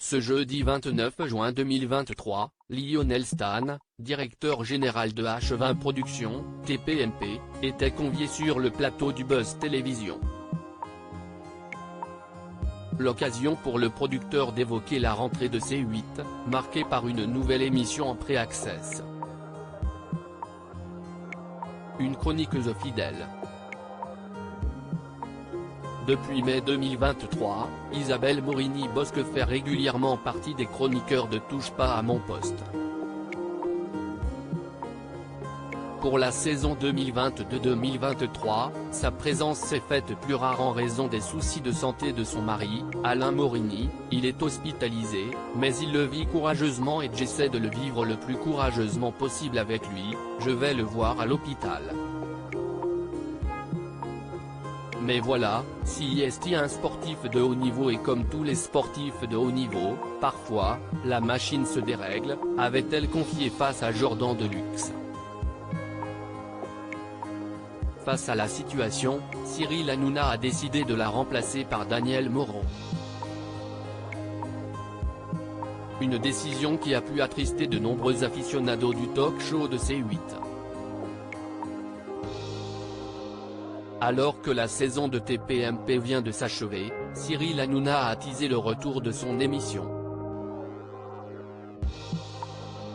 Ce jeudi 29 juin 2023, Lionel Stan, directeur général de H20 Productions, TPMP, était convié sur le plateau du Buzz Télévision. L'occasion pour le producteur d'évoquer la rentrée de C8, marquée par une nouvelle émission en pré-access. Une chroniqueuse fidèle. Depuis mai 2023, Isabelle Morini-Bosque fait régulièrement partie des chroniqueurs de Touche pas à mon poste. Pour la saison 2022-2023, sa présence s'est faite plus rare en raison des soucis de santé de son mari, Alain Morini. Il est hospitalisé, mais il le vit courageusement et j'essaie de le vivre le plus courageusement possible avec lui. Je vais le voir à l'hôpital. Mais voilà, si est un sportif de haut niveau et comme tous les sportifs de haut niveau, parfois, la machine se dérègle, avait-elle confié face à Jordan Deluxe. Face à la situation, Cyril Hanouna a décidé de la remplacer par Daniel Moreau. Une décision qui a pu attrister de nombreux aficionados du talk-show de C8. Alors que la saison de TPMP vient de s'achever, Cyril Hanouna a attisé le retour de son émission.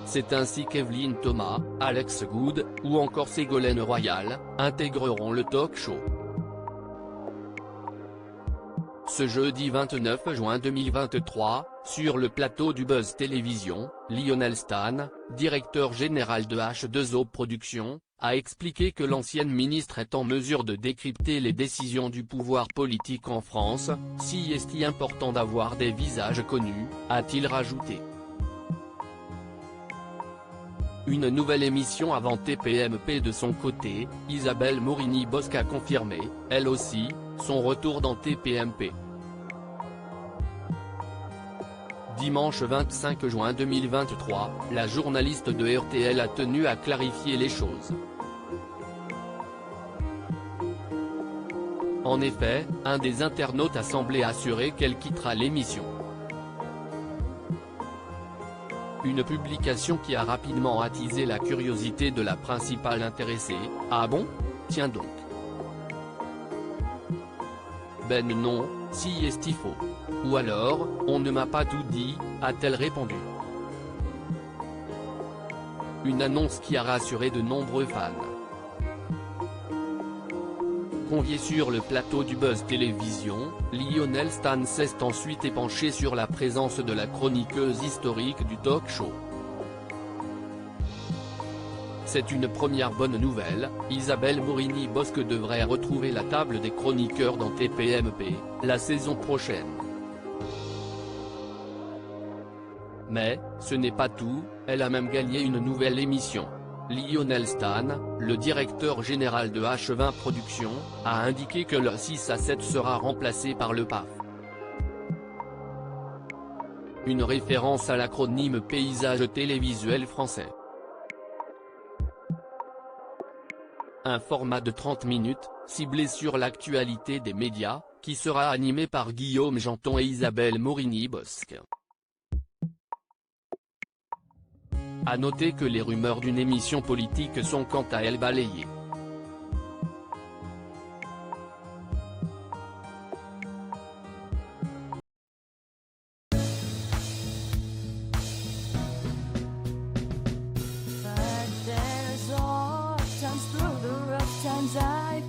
C'est ainsi qu'Evelyne Thomas, Alex Good, ou encore Ségolène Royal, intégreront le talk-show. Ce jeudi 29 juin 2023, sur le plateau du Buzz Télévision, Lionel Stan, directeur général de H2O Productions, a expliqué que l'ancienne ministre est en mesure de décrypter les décisions du pouvoir politique en France. Si est important d'avoir des visages connus, a-t-il rajouté. Une nouvelle émission avant TPMP. De son côté, Isabelle Morini-Bosque a confirmé, elle aussi, son retour dans TPMP. Dimanche 25 juin 2023, la journaliste de RTL a tenu à clarifier les choses. En effet, un des internautes a semblé assurer qu'elle quittera l'émission. Une publication qui a rapidement attisé la curiosité de la principale intéressée. Ah bon? Tiens donc. Ben non, si est faux. Ou alors, on ne m'a pas tout dit, a-t-elle répondu. Une annonce qui a rassuré de nombreux fans. Convié sur le plateau du Buzz Télévision, Lionel Stan s'est ensuite épanché sur la présence de la chroniqueuse historique du talk-show. C'est une première bonne nouvelle, Isabelle Morini-Bosque devrait retrouver la table des chroniqueurs dans TPMP, la saison prochaine. Mais, ce n'est pas tout, elle a même gagné une nouvelle émission. Lionel Stan, le directeur général de H20 Productions, a indiqué que le 6 à 7 sera remplacé par le PAF. Une référence à l'acronyme Paysage télévisuel français. Un format de 30 minutes, ciblé sur l'actualité des médias, qui sera animé par Guillaume Janton et Isabelle Morini-Bosque. À noter que les rumeurs d'une émission politique sont quant à elles balayées. But there's all times through the rough times I